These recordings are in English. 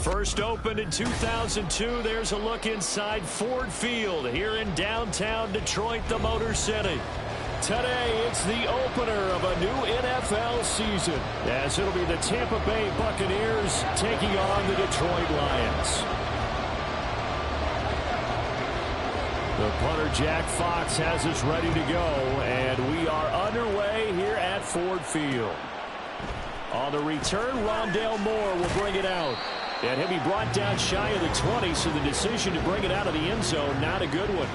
First opened in 2002. There's a look inside Ford Field here in downtown Detroit, the Motor City. Today, it's the opener of a new NFL season, as it'll be the Tampa Bay Buccaneers taking on the Detroit Lions. The punter, Jack Fox, has us ready to go, and we are underway here at Ford Field. On the return, Rondale Moore will bring it out. And he'll be brought down shy of the 20, so the decision to bring it out of the end zone, not a good one.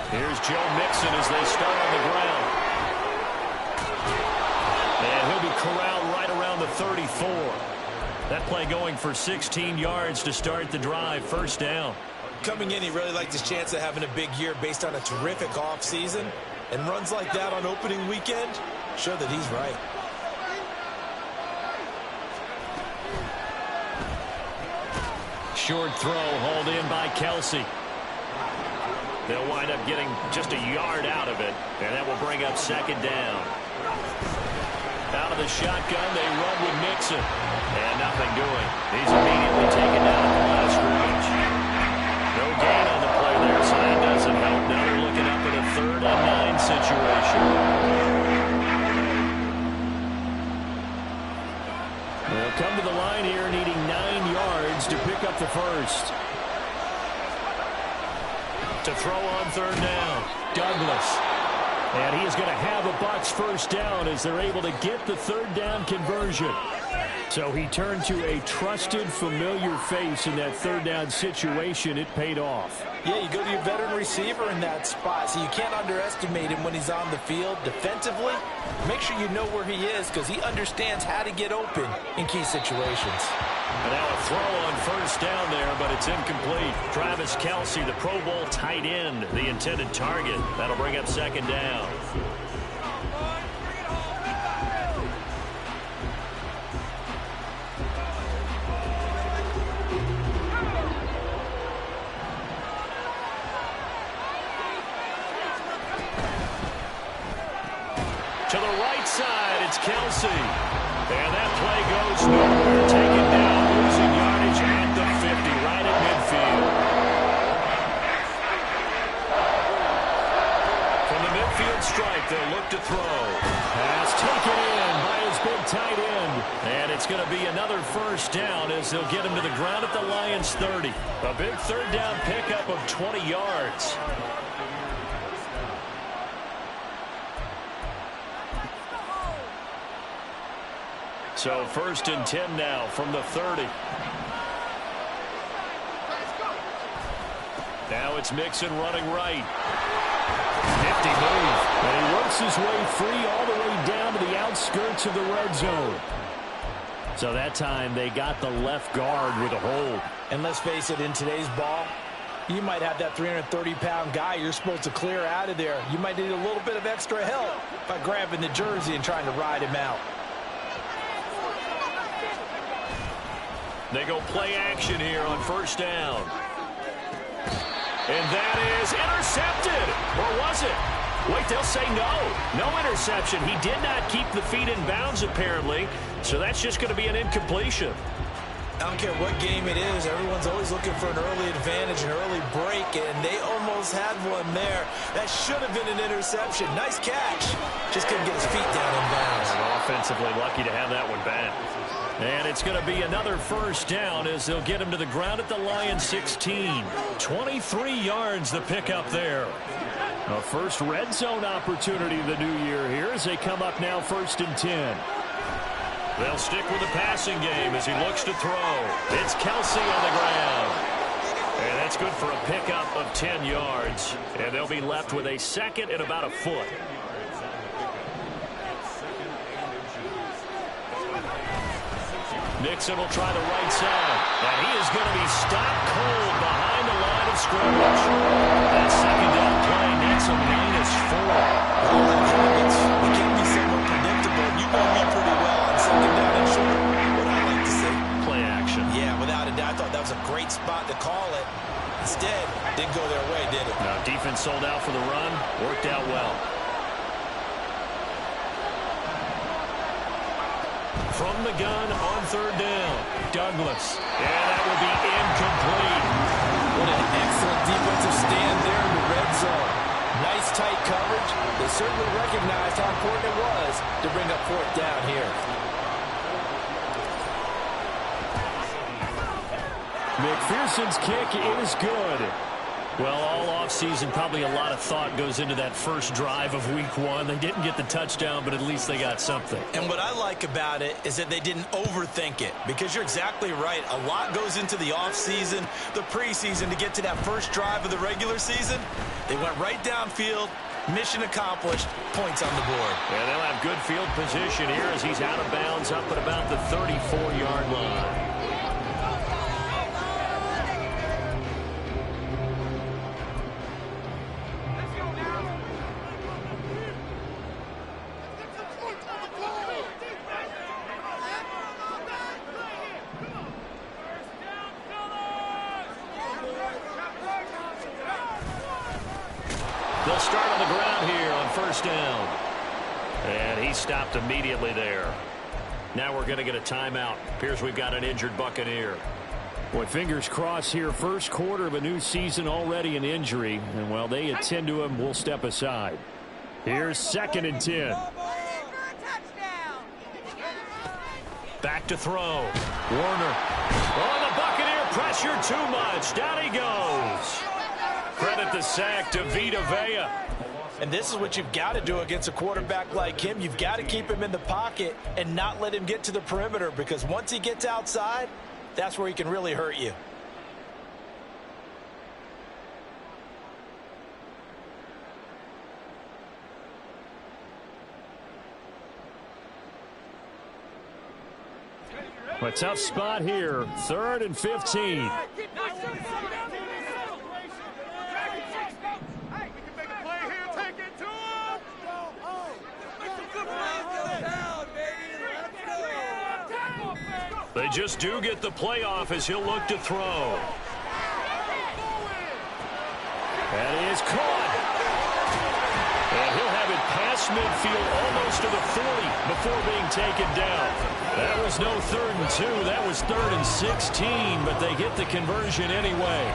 Here's Joe Mixon as they start on the ground. And he'll be corralled right around the 34. That play going for 16 yards to start the drive. First down. Coming in, he really liked his chance of having a big year based on a terrific offseason. And runs like that on opening weekend show that he's right. Short throw hauled in by Kelsey. They'll wind up getting just a yard out of it, and that will bring up second down. Out of the shotgun, they run with Mixon. And nothing doing. He's immediately taken down at the line of scrimmage. No gain on the play there, so that doesn't help. Now they're looking up at a 3rd and 9 situation. They'll come to the line here needing 9 yards to pick up the first. To throw on 3rd down, Douglas. And he is going to have a Bucs first down as they're able to get the 3rd down conversion. So he turned to a trusted, familiar face in that 3rd down situation. It paid off. Yeah, you go to your veteran receiver in that spot, so you can't underestimate him when he's on the field. Defensively, make sure you know where he is because he understands how to get open in key situations. And now a throw on first down there, but it's incomplete. Travis Kelce, the Pro Bowl tight end, the intended target. That'll bring up second down. To the right side, it's Kelce. And that play goes nowhere. Taken down, losing yardage at the 50, right at midfield. From the midfield strike, they'll look to throw. Pass taken in by his big tight end. And it's going to be another first down as they'll get him to the ground at the Lions' 30. A big 3rd down pickup of 20 yards. So 1st and 10 now from the 30. Now it's Mixon running right. Nifty move. And he works his way free all the way down to the outskirts of the red zone. So that time they got the left guard with a hold. And let's face it, in today's ball, you might have that 330-pound guy you're supposed to clear out of there. You might need a little bit of extra help by grabbing the jersey and trying to ride him out. They go play action here on first down. And that is intercepted. Or was it? Wait, they'll say no. No interception. He did not keep the feet in bounds, apparently. So that's just going to be an incompletion. I don't care what game it is. Everyone's always looking for an early advantage, an early break, and they almost had one there. That should have been an interception. Nice catch. Just couldn't get his feet down in bounds. And offensively lucky to have that one back. And it's going to be another first down as they'll get him to the ground at the Lions' 16. 23 yards the pickup there. A first red zone opportunity of the new year here as they come up now 1st and 10. They'll stick with the passing game as he looks to throw. It's Kelce on the ground. And that's good for a pickup of 10 yards. And they'll be left with a 2nd and about a foot. Nixon will try the right side. And he is going to be stopped cold behind the line of scrimmage. That second down play nets a -4. It can be somewhat predictable. You know me pretty well on second down and short. What I like to say. Play action. Yeah, without a doubt. I thought that was a great spot to call it. Instead, didn't go their way, did it? No, defense sold out for the run. Worked out well. From the gun on third down, Douglas. And that will be incomplete. What an excellent defensive stand there in the red zone. Nice tight coverage. They certainly recognized how important it was to bring up fourth down here. McPherson's kick is good. Well, all offseason, probably a lot of thought goes into that first drive of week 1. They didn't get the touchdown, but at least they got something. And what I like about it is that they didn't overthink it, because you're exactly right. A lot goes into the offseason, the preseason, to get to that first drive of the regular season. They went right downfield, mission accomplished, points on the board. And they'll have good field position here as he's out of bounds up at about the 34-yard line. They'll start on the ground here on first down. And he stopped immediately there. Now we're going to get a timeout. Appears we've got an injured Buccaneer. Boy, fingers crossed here. First quarter of a new season, already an injury. And while they attend to him, we'll step aside. Here's 2nd and 10. Back to throw. Warner. Oh, the Buccaneer pressure too much. Down he goes. Credit the sack to Vita Vea. And this is what you've got to do against a quarterback like him. You've got to keep him in the pocket and not let him get to the perimeter, because once he gets outside, that's where he can really hurt you. A tough spot here. 3rd and 15. They just do get the playoff as he'll look to throw. That is caught. And he'll have it past midfield almost to the 40 before being taken down. That was no 3rd and 2. That was 3rd and 16, but they get the conversion anyway.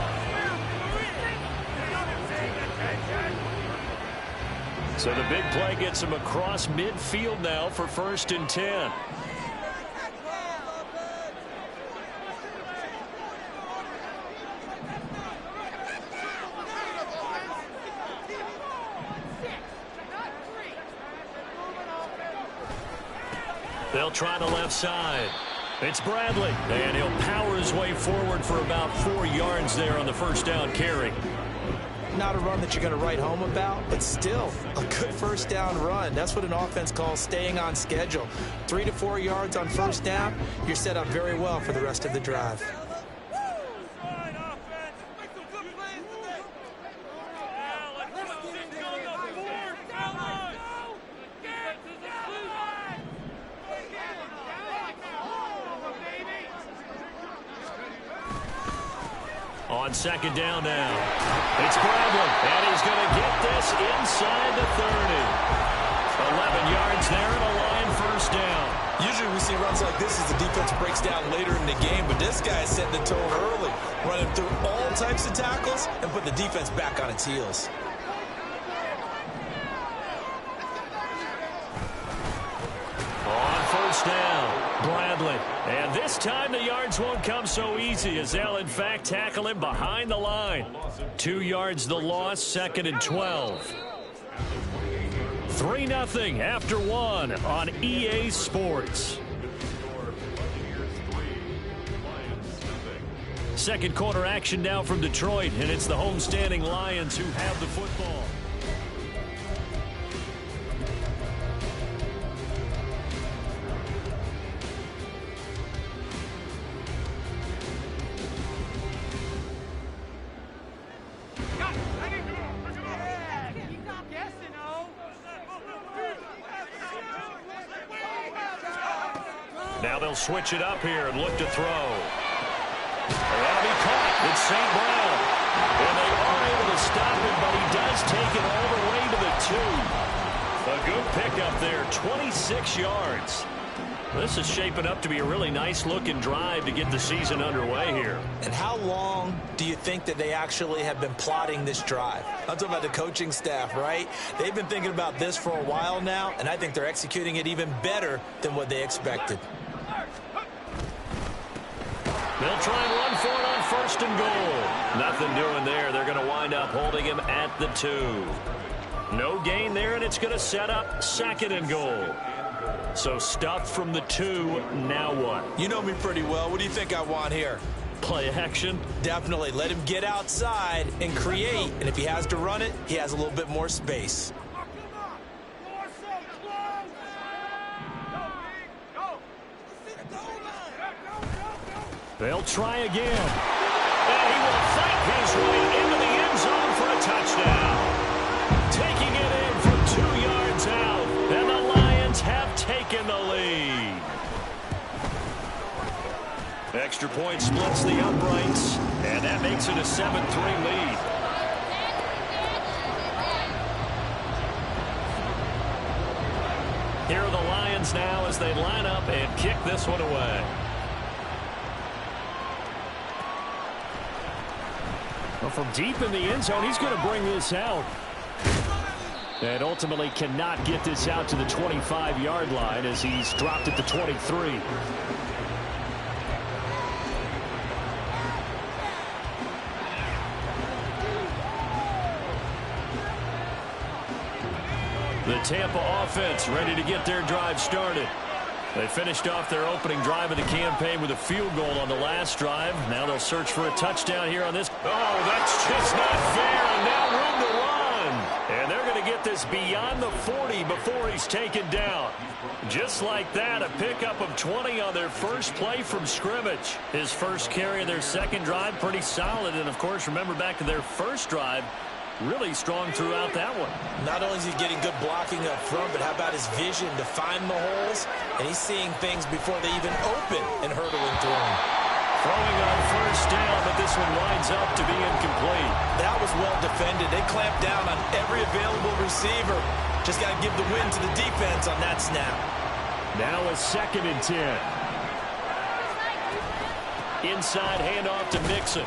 So the big play gets him across midfield now for 1st and 10. They'll try the left side. It's Bradley, and he'll power his way forward for about 4 yards there on the first down carry. Not a run that you're going to write home about, but still a good first down run. That's what an offense calls staying on schedule. 3 to 4 yards on first down, you're set up very well for the rest of the drive. On 2nd down now. It's Bradley, and he's going to get this inside the 30. 11 yards there and a Lion first down. Usually we see runs like this as the defense breaks down later in the game, but this guy is setting the tone early, running through all types of tackles and putting the defense back on its heels. On first down, Bradley. And this time the yards won't come so easy as they'll, in fact, tackle him behind the line. 2 yards the loss, 2nd and 12. 3-0 after 1 on EA Sports. Second quarter action now from Detroit, and it's the homestanding Lions who have the football. Now they'll switch it up here and look to throw. That'll be caught. It's St. Brown. And they are able to stop him, but he does take it all the way to the 2. A good pickup there, 26 yards. This is shaping up to be a really nice-looking drive to get the season underway here. And how long do you think that they actually have been plotting this drive? I'm talking about the coaching staff, right? They've been thinking about this for a while now, and I think they're executing it even better than what they expected. They'll try and run for it on 1st and goal. Nothing doing there. They're going to wind up holding him at the 2. No gain there, and it's going to set up 2nd and goal. So stuffed from the 2, now what? You know me pretty well. What do you think I want here? Play action? Definitely. Let him get outside and create. And if he has to run it, he has a little bit more space. They'll try again. And he will fight his way into the end zone for a touchdown. Taking it in from 2 yards out. And the Lions have taken the lead. Extra point splits the uprights, and that makes it a 7-3 lead. Here are the Lions now as they line up and kick this one away. Well, from deep in the end zone, he's going to bring this out. And ultimately cannot get this out to the 25-yard line as he's dropped at the 23. The Tampa offense ready to get their drive started. They finished off their opening drive of the campaign with a field goal on the last drive. Now they'll search for a touchdown here on this. Oh, that's just not fair, and now room to run. And they're going to get this beyond the 40 before he's taken down. Just like that, a pickup of 20 on their first play from scrimmage. His first carry of their second drive, pretty solid. And, of course, remember back to their first drive, really strong throughout that one. Not only is he getting good blocking up front, but how about his vision to find the holes? And he's seeing things before they even open and hurdling through them. Throwing on first down, but this one winds up to be incomplete. That was well defended. They clamped down on every available receiver. Just got to give the win to the defense on that snap. Now a 2nd and 10. Inside handoff to Mixon.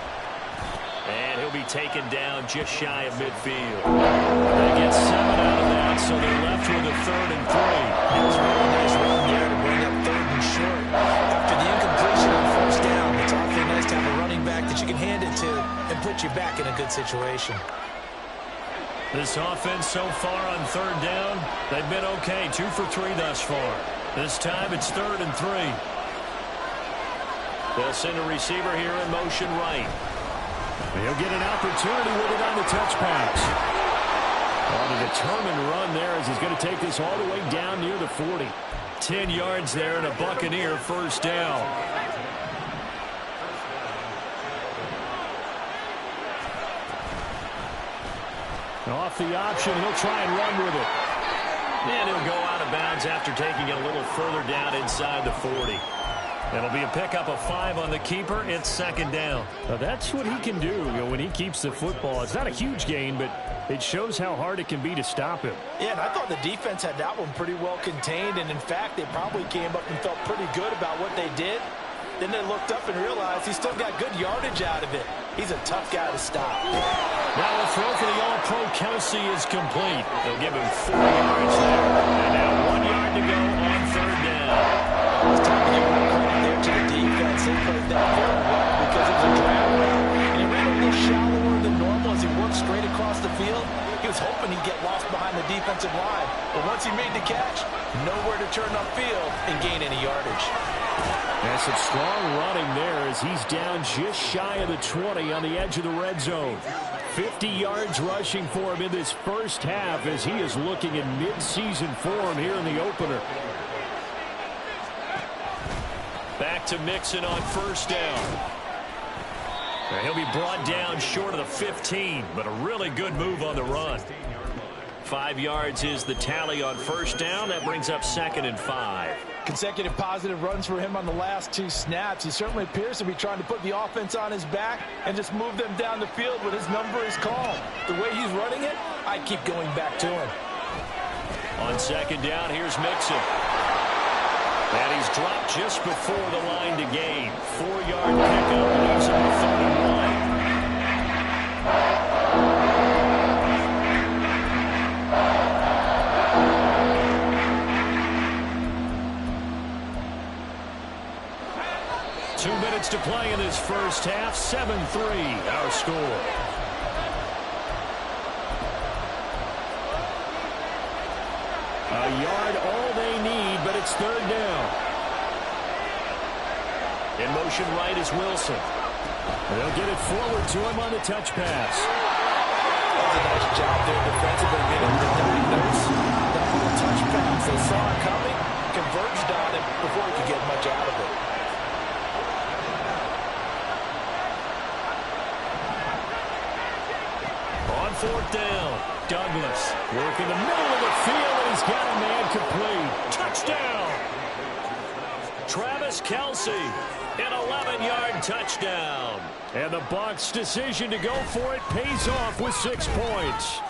And he'll be taken down just shy of midfield. They get 7 out of that, so they're left with a 3rd and 3. It was a really nice run there to bring up 3rd and short. After the incompletion on first down, it's awfully nice to have a running back that you can hand it to and put you back in a good situation. This offense so far on 3rd down, they've been okay. 2 for 3 thus far. This time it's 3rd and 3. They'll send a receiver here in motion right. He'll get an opportunity with it on the touch pass. On a determined run there as he's going to take this all the way down near the 40. 10 yards there and a Buccaneer first down. Off the option, he'll try and run with it. And he'll go out of bounds after taking it a little further down inside the 40. That'll be a pickup of 5 on the keeper. It's 2nd down. Now that's what he can do, when he keeps the football. It's not a huge gain, but it shows how hard it can be to stop him. Yeah, and I thought the defense had that one pretty well contained, and in fact, they probably came up and felt pretty good about what they did. Then they looked up and realized he still got good yardage out of it. He's a tough guy to stop. Now a throw for the All-Pro Kelsey is complete. They'll give him 4 yards there. And now 1 yard to go on 3rd down. It's time to give more credit there to the defense. They played that very well because it was a drag route. And he ran a little shallower than normal as he worked straight across the field. He was hoping he'd get lost behind the defensive line. But once he made the catch, nowhere to turn upfield and gain any yardage. That's some strong running there as he's down just shy of the 20 on the edge of the red zone. 50 yards rushing for him in this first half as he is looking in mid-season form here in the opener. Back to Mixon on first down. He'll be brought down short of the 15, but a really good move on the run. 5 yards is the tally on first down. That brings up 2nd and 5. Consecutive positive runs for him on the last 2 snaps. He certainly appears to be trying to put the offense on his back and just move them down the field when his number is called. The way he's running it, I keep going back to him. On 2nd down, here's Mixon. And he's dropped just before the line to gain. 4-yard pickup, leaves him with 31. To play in this first half. 7-3 our score. A yard all they need, but it's 3rd down. In motion right is Wilson. They'll get it forward to him on the touch pass. That's a nice job there defensively, getting to diagnose the touch pass. They saw it coming, converged on it before he could get much out of it. On 4th down, Douglas working the middle of the field, and he's got a man complete. Touchdown! Travis Kelce, an 11-yard touchdown. And the Bucs' decision to go for it pays off with 6 points.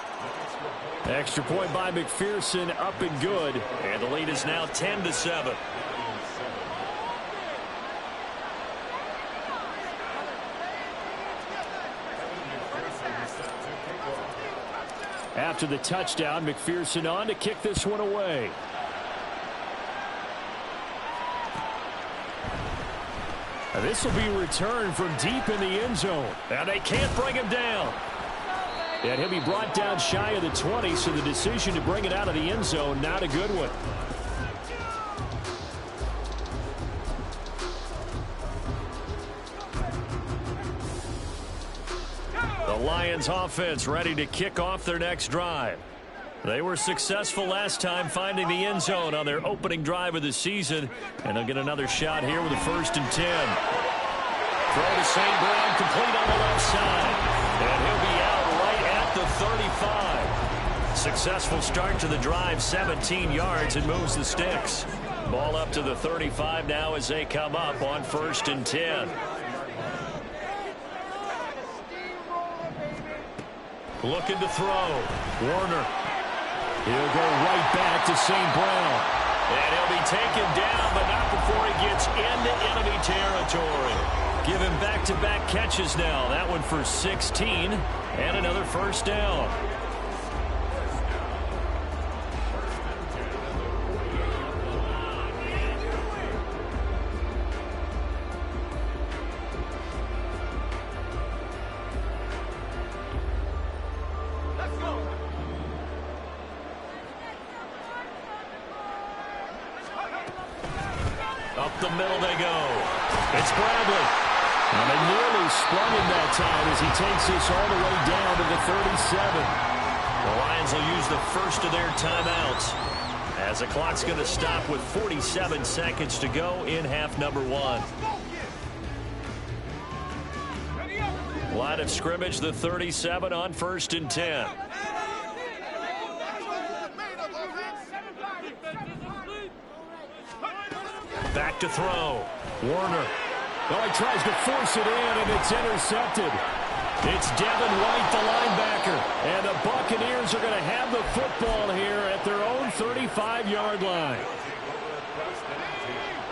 Extra point by McPherson, up and good. And the lead is now 10-7. After the touchdown, McPherson on to kick this one away. This will be returned from deep in the end zone. And they can't bring him down. And he'll be brought down shy of the 20, so the decision to bring it out of the end zone, not a good one. The Lions offense ready to kick off their next drive. They were successful last time finding the end zone on their opening drive of the season, and they'll get another shot here with a 1st and 10. Throw to St. Brown, complete on the left side, and he'll be out right at the 35. Successful start to the drive, 17 yards, and moves the sticks. Ball up to the 35 now as they come up on 1st and 10. Looking to throw. Warner. He'll go right back to St. Brown. And he'll be taken down, but not before he gets into enemy territory. Give him back-to-back catches now. That one for 16 and another 1st down. Up the middle they go. It's Bradley. And they nearly sprung him that time as he takes this all the way down to the 37. The Lions will use the first of their timeouts as the clock's going to stop with 47 seconds to go in half number 1. Line of scrimmage, the 37 on 1st and 10. Back to throw. Warner. Oh, he tries to force it in, and it's intercepted. It's Devin White, the linebacker. And the Buccaneers are going to have the football here at their own 35-yard line.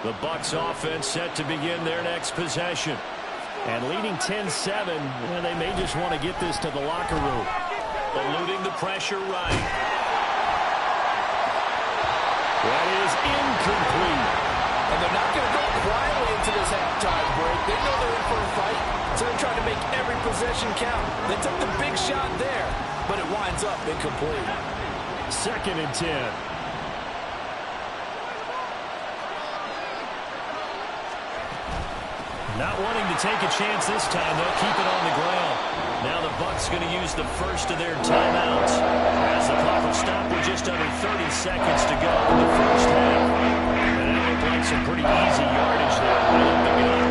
The Bucs offense set to begin their next possession. And leading 10-7, and they may just want to get this to the locker room. Eluding the pressure right. That is incomplete. And they're not going to go quietly into this halftime break. They know they're in for a fight, so they're trying to make every possession count. They took the big shot there, but it winds up incomplete. 2nd and 10. Not wanting to take a chance this time, they'll keep it on the ground. Now the Bucs going to use the first of their timeouts as the clock will stop with just under 30 seconds to go in the first half. And that looked like some pretty easy yardage there.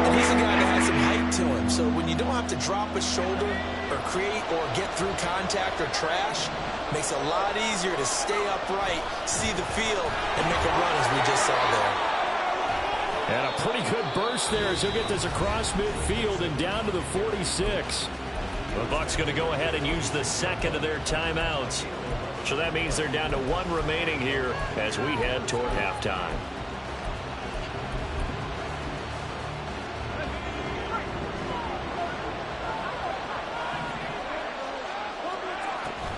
And he's a guy that has some height to him, so when you don't have to drop a shoulder or create or get through contact or trash, makes it a lot easier to stay upright, see the field, and make a run as we just saw there. And a pretty good burst there as he'll get this across midfield and down to the 46. The Bucs going to go ahead and use the second of their timeouts. So that means they're down to one remaining here as we head toward halftime.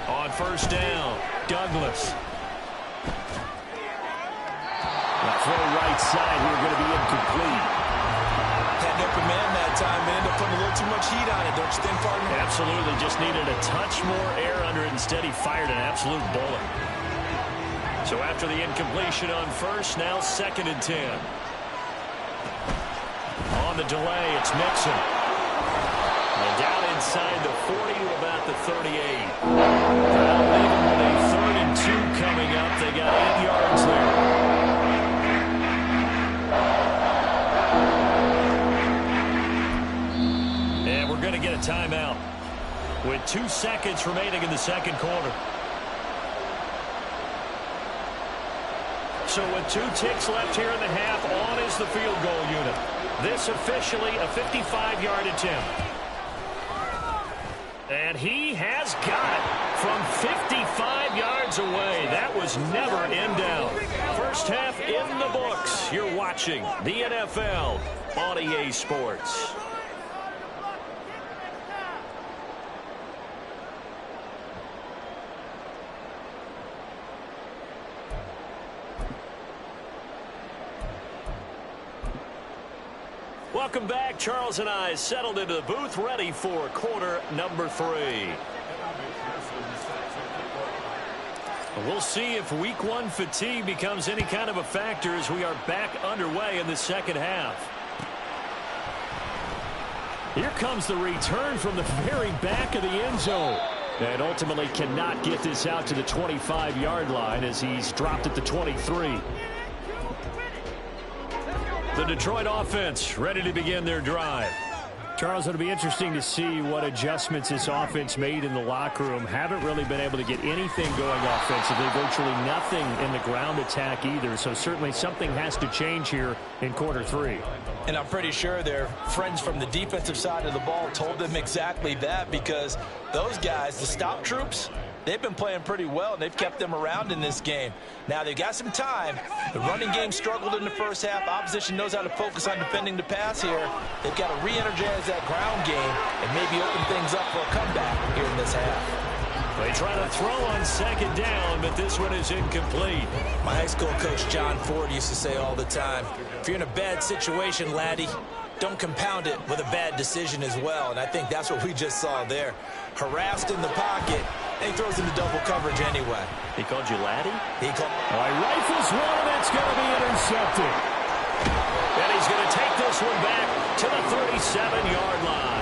On first down, Douglas. That throw right side here going to be incomplete. Had an open man that time and ended up putting a little too much heat on it, don't you think, partner? Absolutely. Just needed a touch more air under it. Instead, he fired an absolute bullet. So after the incompletion on first, now 2nd and 10. On the delay, it's Mixon. And down inside the 40 to about the 38. That'll leave them with a 3rd and 2 coming up. They got 8 yards there. And we're going to get a timeout with 2 seconds remaining in the second quarter. So with 2 ticks left here in the half, on is the field goal unit. This officially a 55-yard attempt. And he has got it from 55 yards away. That was never in doubt. First half in the books. You're watching the NFL on EA Sports. Welcome back. Charles and I settled into the booth, ready for quarter number 3. We'll see if week 1 fatigue becomes any kind of a factor as we are back underway in the second half. Here comes the return from the very back of the end zone. And ultimately cannot get this out to the 25-yard line as he's dropped at the 23. The Detroit offense ready to begin their drive. Charles, it'll be interesting to see what adjustments this offense made in the locker room. Haven't really been able to get anything going offensively. Virtually nothing in the ground attack either. So certainly something has to change here in quarter 3. And I'm pretty sure their friends from the defensive side of the ball told them exactly that, because those guys, the stop troops, they've been playing pretty well, and they've kept them around in this game. Now, they've got some time. The running game struggled in the first half. Opposition knows how to focus on defending the pass here. They've got to re-energize that ground game and maybe open things up for a comeback here in this half. They try to throw on second down, but this one is incomplete. My high school coach, John Ford, used to say all the time, if you're in a bad situation, laddie, don't compound it with a bad decision as well. And I think that's what we just saw there. Harassed in the pocket, and he throws into double coverage anyway. He called you laddie? He called. All right, rifles one, and it's going to be intercepted. And he's going to take this one back to the 37-yard line.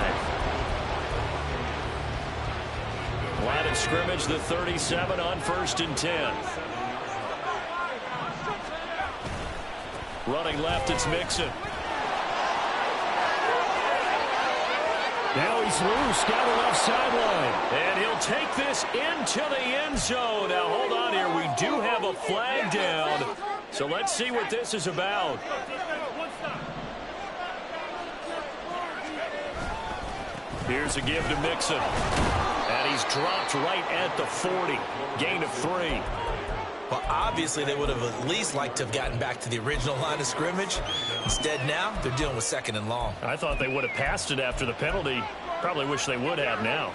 Line of scrimmage, the 37 on 1st and 10. Running left, it's Mixon. Now he's loose down the left sideline. And he'll take this into the end zone. Now, hold on here. We do have a flag down. So let's see what this is about. Here's a give to Mixon. And he's dropped right at the 40. Gain of 3. Well, obviously, they would have at least liked to have gotten back to the original line of scrimmage. Instead, now, they're dealing with 2nd and long. I thought they would have passed it after the penalty. Probably wish they would have now.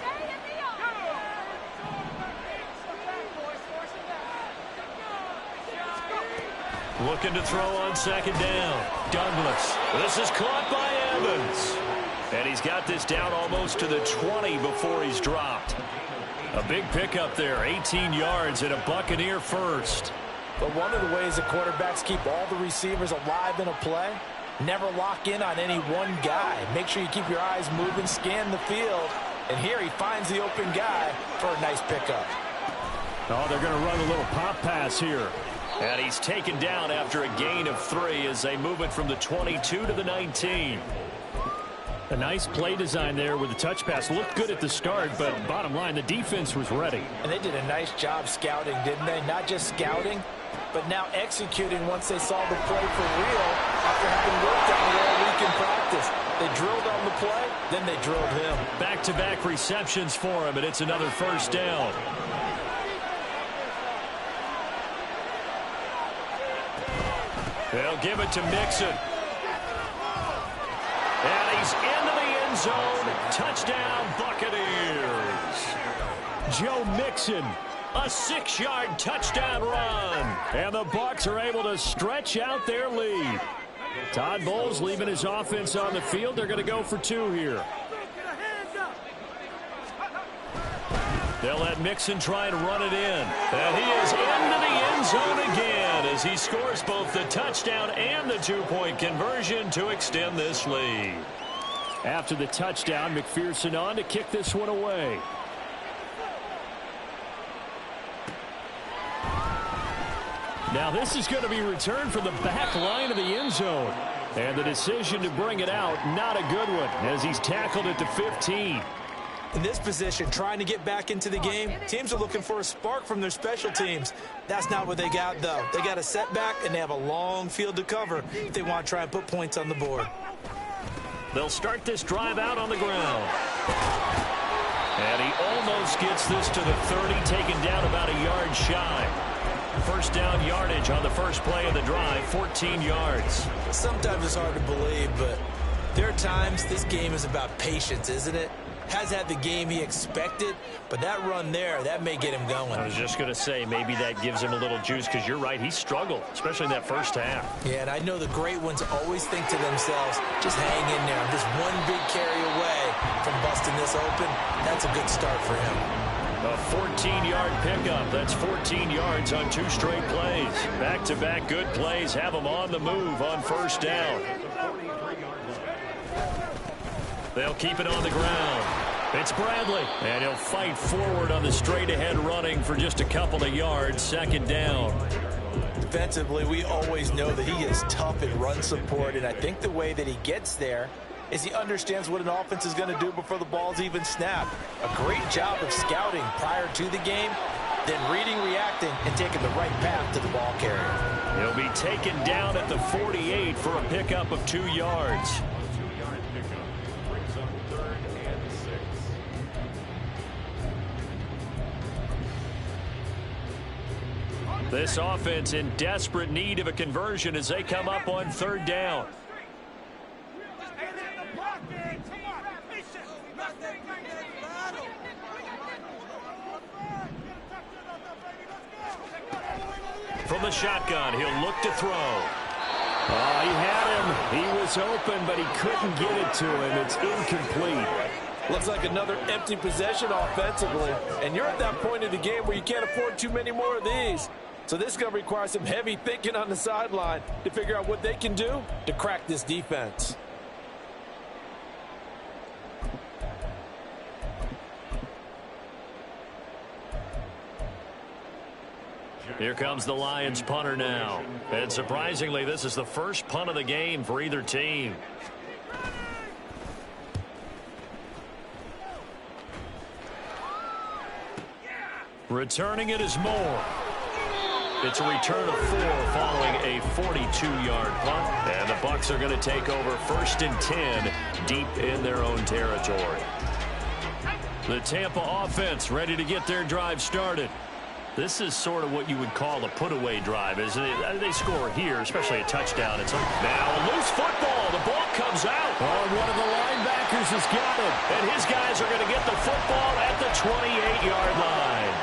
Looking to throw on second down. Douglas. This is caught by Evans. And he's got this down almost to the 20 before he's dropped. A big pickup there, 18 yards and a Buccaneer first. But one of the ways that quarterbacks keep all the receivers alive in a play, never lock in on any one guy. Make sure you keep your eyes moving, scan the field. And here he finds the open guy for a nice pickup. Oh, they're going to run a little pop pass here. And he's taken down after a gain of 3 as they move it from the 22 to the 19. A nice play design there with the touch pass. Looked good at the start, but bottom line, the defense was ready. And they did a nice job scouting, didn't they? Not just scouting, but now executing once they saw the play for real after having worked on it all week in practice. They drilled on the play, then they drilled him. Back-to-back receptions for him, and it's another first down. They'll give it to Mixon. And he's into the end zone. Touchdown, Buccaneers. Joe Mixon, a 6-yard touchdown run. And the Bucs are able to stretch out their lead. Todd Bowles leaving his offense on the field. They're going to go for 2 here. They'll let Mixon try and run it in. And he is into the end zone again as he scores both the touchdown and the 2-point conversion to extend this lead. After the touchdown, McPherson on to kick this one away. Now this is going to be returned from the back line of the end zone. And the decision to bring it out, not a good one, as he's tackled at the 15. In this position, trying to get back into the game, teams are looking for a spark from their special teams. That's not what they got, though. They got a setback, and they have a long field to cover if they want to try and put points on the board. They'll start this drive out on the ground. And he almost gets this to the 30, taken down about a yard shy. First down yardage on the first play of the drive, 14 yards. Sometimes it's hard to believe, but there are times this game is about patience, isn't it? Has had the game he expected, but that run there, that may get him going. I was just going to say, maybe that gives him a little juice, because you're right, he struggled, especially in that first half. Yeah, and I know the great ones always think to themselves, just hang in there. I'm just one big carry away from busting this open. That's a good start for him. A 14-yard pickup. That's 14 yards on 2 straight plays. Back-to-back good plays have him on the move on first down. They'll keep it on the ground. It's Bradley. And he'll fight forward on the straight-ahead running for just a couple of yards. Second down. Defensively, we always know that he is tough in run support, and I think the way that he gets there is he understands what an offense is going to do before the ball's even snapped. A great job of scouting prior to the game, then reading, reacting, and taking the right path to the ball carrier. He'll be taken down at the 48 for a pickup of 2 yards. This offense in desperate need of a conversion as they come up on third down. From the shotgun, he'll look to throw. Oh, he had him. He was open, but he couldn't get it to him. It's incomplete. Looks like another empty possession offensively. And you're at that point of the game where you can't afford too many more of these. So this is going to require some heavy thinking on the sideline to figure out what they can do to crack this defense. Here comes the Lions punter now. And surprisingly, this is the first punt of the game for either team. Returning it is Moore. It's a return of 4 following a 42-yard punt. And the Bucs are going to take over 1st and 10 deep in their own territory. The Tampa offense ready to get their drive started. This is sort of what you would call a put-away drive, isn't it? They score here, especially a touchdown. It's now a loose football. The ball comes out. Oh, one of the linebackers has got it. And his guys are going to get the football at the 28-yard line.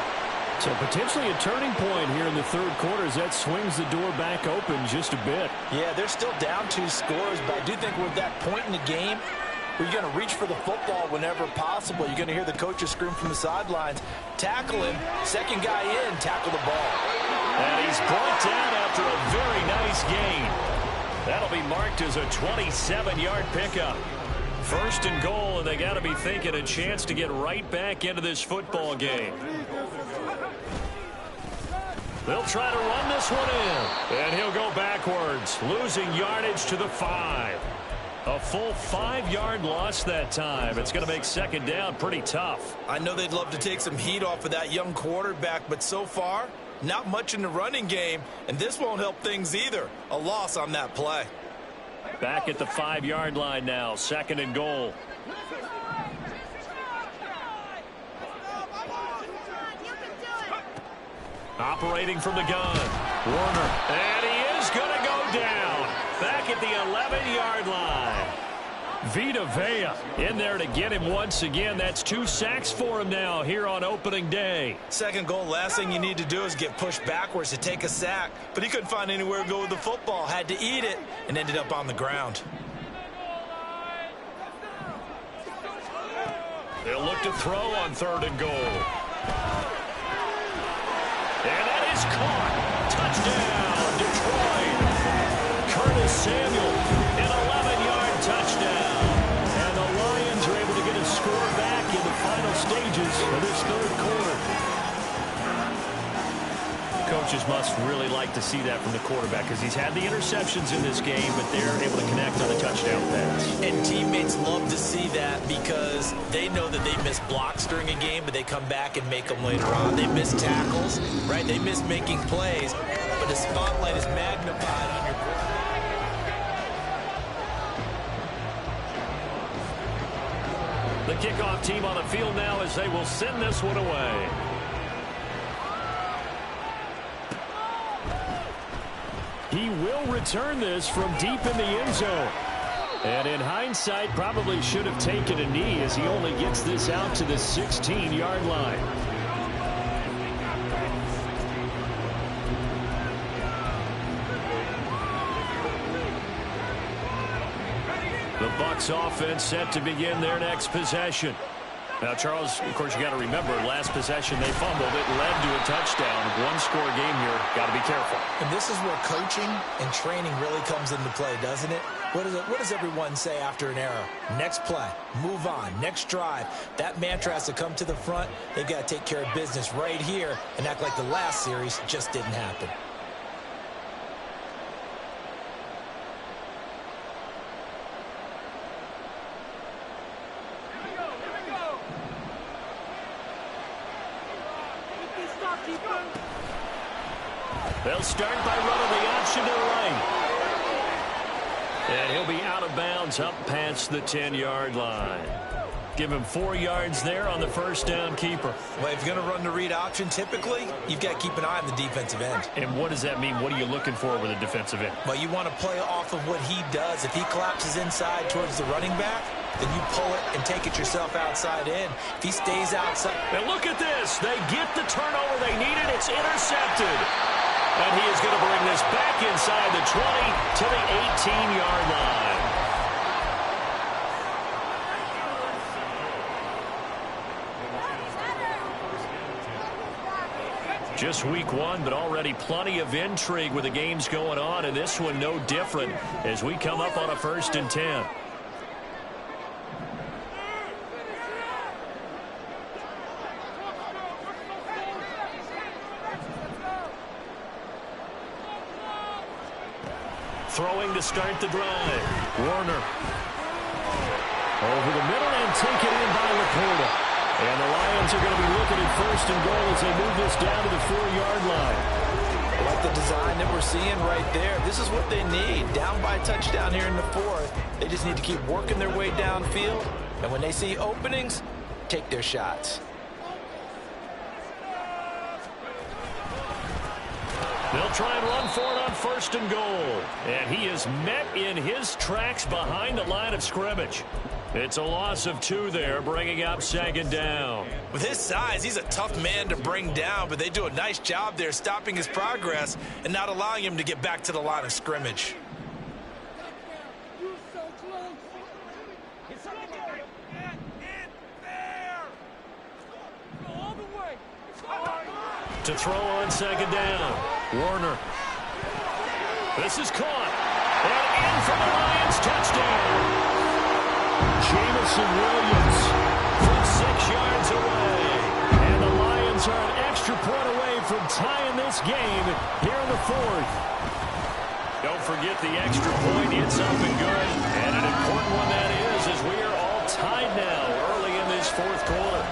So potentially a turning point here in the third quarter as that swings the door back open just a bit. Yeah, they're still down 2 scores, but I do think we're at that point in the game where you're going to reach for the football whenever possible. You're going to hear the coaches scream from the sidelines. Tackle him. Second guy in, tackle the ball. And he's brought down after a very nice gain. That'll be marked as a 27-yard pickup. 1st and goal, and they got to be thinking a chance to get right back into this football game. They'll try to run this one in. And he'll go backwards, losing yardage to the 5. A full 5-yard loss that time. It's going to make second down pretty tough. I know they'd love to take some heat off of that young quarterback, but so far, not much in the running game, and this won't help things either. A loss on that play. Back at the 5-yard line now, second and goal. Operating from the gun, Warner, and he is going to go down. Back at the 11-yard line. Vita Vea in there to get him once again. That's 2 sacks for him now here on opening day. Second goal, last thing you need to do is get pushed backwards to take a sack. But he couldn't find anywhere to go with the football. Had to eat it and ended up on the ground. They'll look to throw on third and goal. And that is caught. Touchdown, Detroit. Curtis Samuel, an 11-yard touchdown. And the Lions are able to get a score back in the final stages of this third quarter. Coaches must really like to see that from the quarterback because he's had the interceptions in this game, but they're able to connect on a touchdown pass. And teammates love to see that because they know that they miss blocks during a game, but they come back and make them later on. They miss tackles, right? They miss making plays, but the spotlight is magnified on your quarterback. The kickoff team on the field now as they will send this one away. He will return this from deep in the end zone. And in hindsight, probably should have taken a knee as he only gets this out to the 16-yard line. The Bucs offense set to begin their next possession. Now, Charles, of course, you got to remember, last possession they fumbled. It led to a touchdown. One-score game here. Got to be careful. And this is where coaching and training really comes into play, doesn't it? What does everyone say after an error? Next play, move on, next drive. That mantra has to come to the front. They've got to take care of business right here and act like the last series just didn't happen. They'll start by running the option to the right. And he'll be out of bounds up past the 10-yard line. Give him 4 yards there on the first down keeper. Well, if you're going to run the read option, typically, you've got to keep an eye on the defensive end. And what does that mean? What are you looking for with a defensive end? Well, you want to play off of what he does. If he collapses inside towards the running back, then you pull it and take it yourself outside in. If he stays outside. And look at this. They get the turnover they needed. It's intercepted. And he is going to bring this back inside the 20 to the 18-yard line. Just week one, but already plenty of intrigue with the games going on, and this one no different as we come up on a 1st and 10. Throwing to start the drive. Warner. Over the middle and taken in by Laporta. And the Lions are going to be looking at 1st and goal as they move this down to the 4-yard line. I like the design that we're seeing right there. This is what they need. Down by a touchdown here in the 4th. They just need to keep working their way downfield. And when they see openings, take their shots. They'll try and run for it on 1st and goal. And he is met in his tracks behind the line of scrimmage. It's a loss of 2 there, bringing up 2nd down. With his size, he's a tough man to bring down, but they do a nice job there stopping his progress and not allowing him to get back to the line of scrimmage. To throw on 2nd down. Warner. This is caught. And in for the Lions. Touchdown. Jameson Williams from 6 yards away. And the Lions are an extra point away from tying this game here in the 4th. They'll forget the extra point. It's up and good. And an important one that is, as we are all tied now early in this fourth quarter.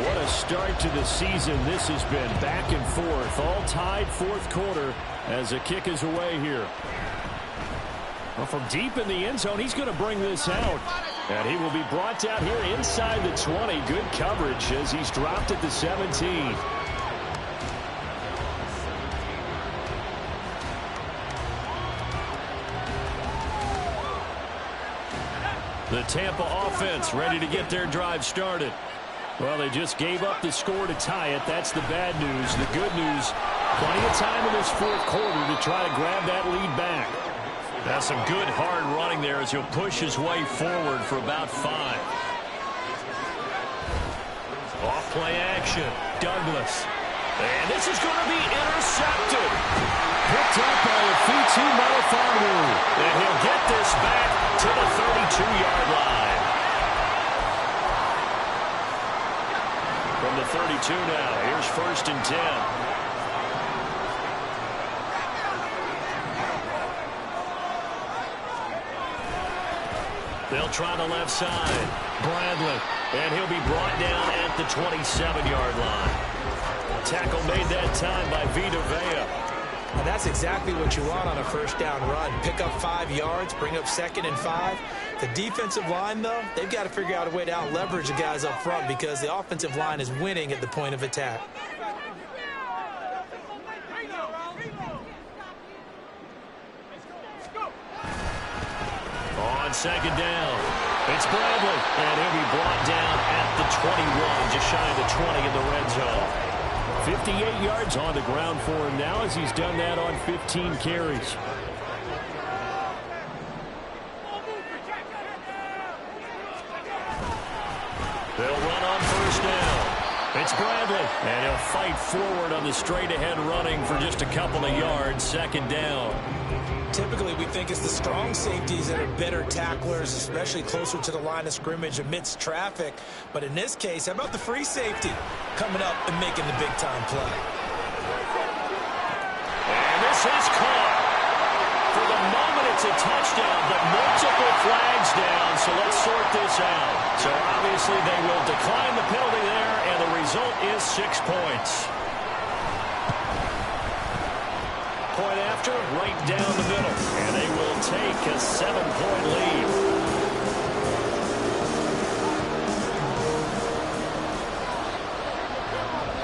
What a start to the season this has been. Back and forth, all tied fourth quarter as the kick is away here. Well, from deep in the end zone, he's going to bring this out. And he will be brought down here inside the 20. Good coverage as he's dropped at the 17. The Tampa offense ready to get their drive started. Well, they just gave up the score to tie it. That's the bad news. The good news, plenty of time in this fourth quarter to try to grab that lead back. That's some good hard running there as he'll push his way forward for about 5. Off play action. Douglas. And this is going to be intercepted. Picked up by Afitu Melifonwu. And he'll get this back to the 32-yard line. From the 32 now, here's 1st and 10. They'll try the left side. Bradley. And he'll be brought down at the 27-yard line. Tackle made that time by Vita Vea. And that's exactly what you want on a first down run. Pick up 5 yards, bring up 2nd and 5. The defensive line, though, they've got to figure out a way to out-leverage the guys up front because the offensive line is winning at the point of attack. On 2nd down, it's Bradley, and he'll be brought down at the 21, just shy of the 20 in the red zone. 58 yards on the ground for him now as he's done that on 15 carries. They'll run on 1st down. It's Bradley, and he'll fight forward on the straight-ahead running for just a couple of yards. 2nd down. Typically, we think it's the strong safeties that are better tacklers, especially closer to the line of scrimmage amidst traffic. But in this case, how about the free safety coming up and making the big-time play? And this is caught. For the moment, it's a touchdown, but multiple flags down, so let's sort this out. So obviously, they will decline the penalty there, and the result is 6 points. Point after, right down the middle. And they will take a 7-point lead.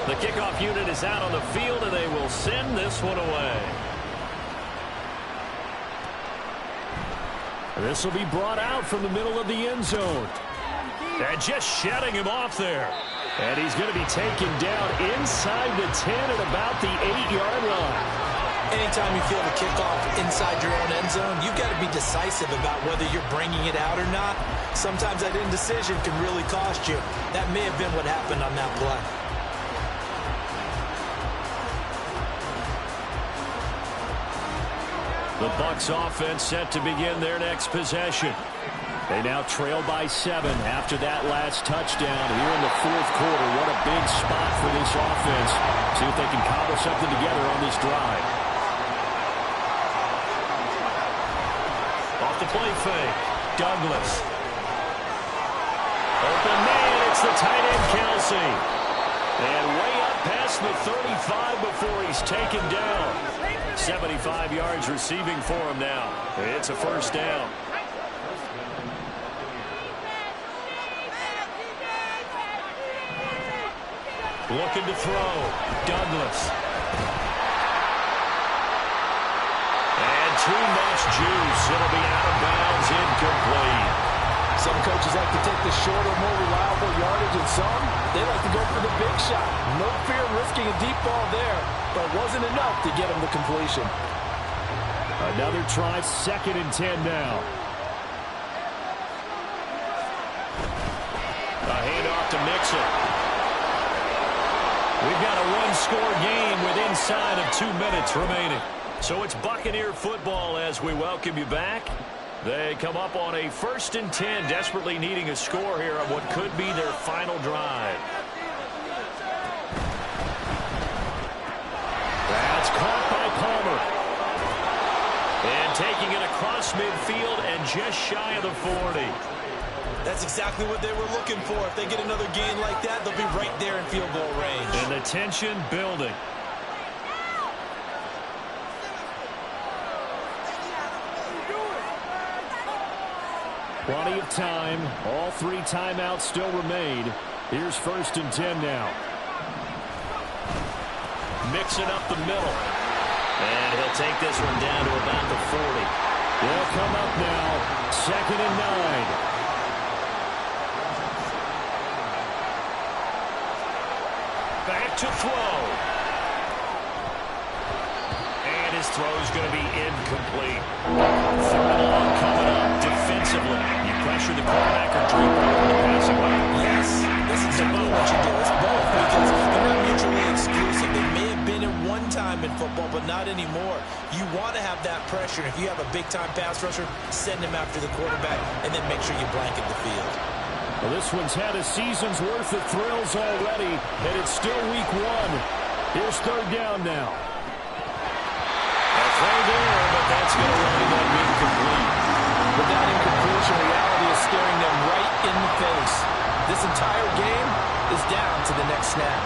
The kickoff unit is out on the field, and they will send this one away. This will be brought out from the middle of the end zone. And just shedding him off there. And he's going to be taken down inside the 10 at about the 8-yard line. Anytime you feel the kickoff inside your own end zone, you've got to be decisive about whether you're bringing it out or not. Sometimes that indecision can really cost you. That may have been what happened on that play. The Bucs offense set to begin their next possession. They now trail by 7 after that last touchdown here in the fourth quarter. What a big spot for this offense. See if they can cobble something together on this drive. Off the play fake. Douglas. Open man. It's the tight end, Kelsey. And way up past the 35 before he's taken down. 75 yards receiving for him now. It's a 1st down. Looking to throw. Douglas. And too much juice. It'll be out of bounds, incomplete. Some coaches like to take the shorter, more reliable yardage, and some, they like to go for the big shot. No fear of risking a deep ball there, but it wasn't enough to get him the completion. Another try, 2nd and 10 now. A handoff to Mixon. We've got a one-score game with inside of 2 minutes remaining. So it's Buccaneer football as we welcome you back. They come up on a 1st and 10, desperately needing a score here on what could be their final drive. taking it across midfield and just shy of the 40. That's exactly what they were looking for. If they get another gain like that, they'll be right there in field goal range. And the tension building. Plenty of time. All 3 timeouts still remain. Here's 1st and 10 now. Mixing up the middle. And he'll take this one down to about the 40. They'll come up now. 2nd and 9. Back to throw. And his throw is going to be incomplete. 3rd and long coming up defensively. You pressure the quarterback or drop over the passing lane. Yes, this is exactly what you do. It's both because they're not mutually exclusive. They may have been at one time in football, but not anymore. You want to have that pressure. If you have a big-time pass rusher, send him after the quarterback, and then make sure you blanket the field. Well, this one's had a season's worth of thrills already, and it's still week 1. Here's 3rd down now. A throw there, but that's going to wind up incomplete. But that incompletion reality is staring them right in the face. This entire game is down to the next snap.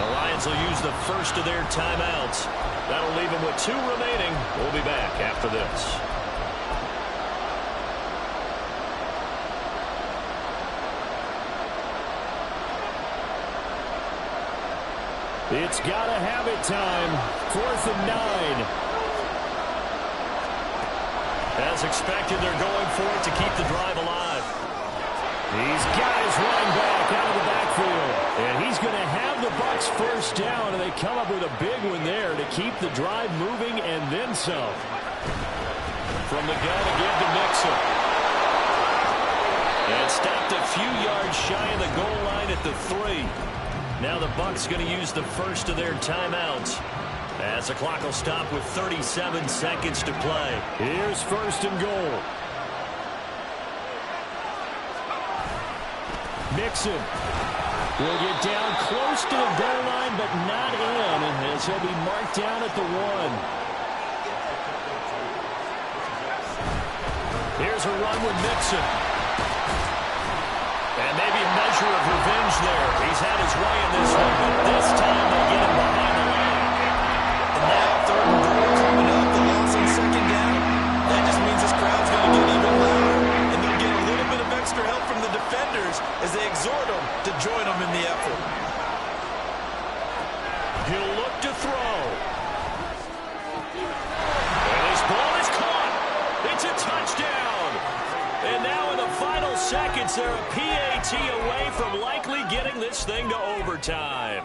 The Lions will use the first of their timeouts. That'll leave them with 2 remaining. We'll be back after this. It's got to have it time. 4th and 9. As expected, they're going for it to keep the drive alive. He's got his running back out of the backfield. And he's going to have the Bucs 1st down, and they come up with a big one there to keep the drive moving and then some. From the gun again to Mixon. And stopped a few yards shy of the goal line at the 3. Now the Bucs going to use the first of their timeouts as the clock will stop with 37 seconds to play. Here's 1st and goal. Mixon will get down close to the goal line, but not in, as he'll be marked down at the 1. Here's a run with Mixon. And maybe a measure of revenge there. He's had his way in this one, but this time they get him behind the line. And now 3rd and goal coming up. The loss on 2nd down. That just means this crowd's going to get even louder. And they'll get a little bit of extra help from the defenders as they exhort them to join them in the effort. He'll look to throw. And his ball is caught. It's a touchdown. And now in the final seconds, they're a PAT away from likely getting this thing to overtime.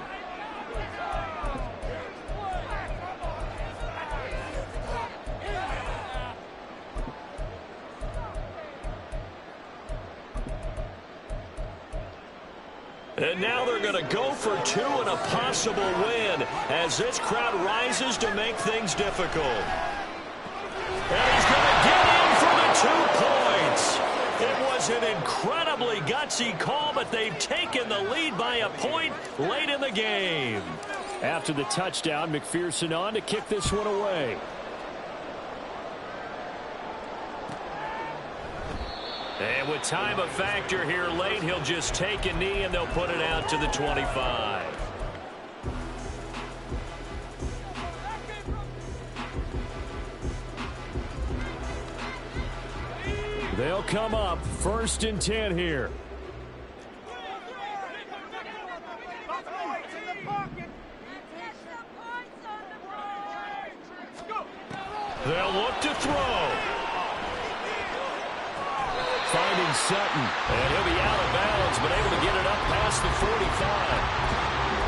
And now they're going to go for 2 and a possible win as this crowd rises to make things difficult. And he's going to get in for the 2 points. It was an incredibly gutsy call, but they've taken the lead by a point late in the game. After the touchdown, McPherson on to kick this one away. And with time a factor here late, he'll just take a knee and they'll put it out to the 25. They'll come up 1st and 10 here. They'll look to throw. Finding Sutton, and he'll be out of bounds, but able to get it up past the 45.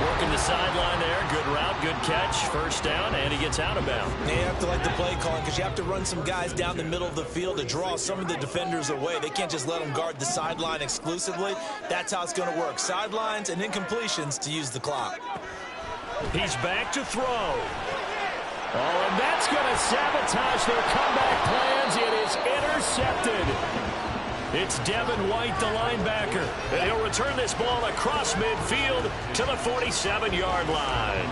Working the sideline there. Good route, good catch. 1st down, and he gets out of bounds. You have to like the play calling because you have to run some guys down the middle of the field to draw some of the defenders away. They can't just let them guard the sideline exclusively. That's how it's going to work. Sidelines and incompletions to use the clock. He's back to throw. Oh, and that's going to sabotage their comeback plans. It is intercepted. It's Devin White, the linebacker. And he'll return this ball across midfield to the 47-yard line.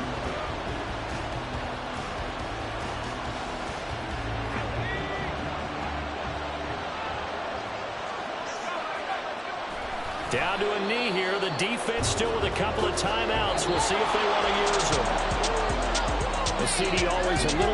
Down to a knee here. The defense still with a couple of timeouts. We'll see if they want to use them. The CD always a little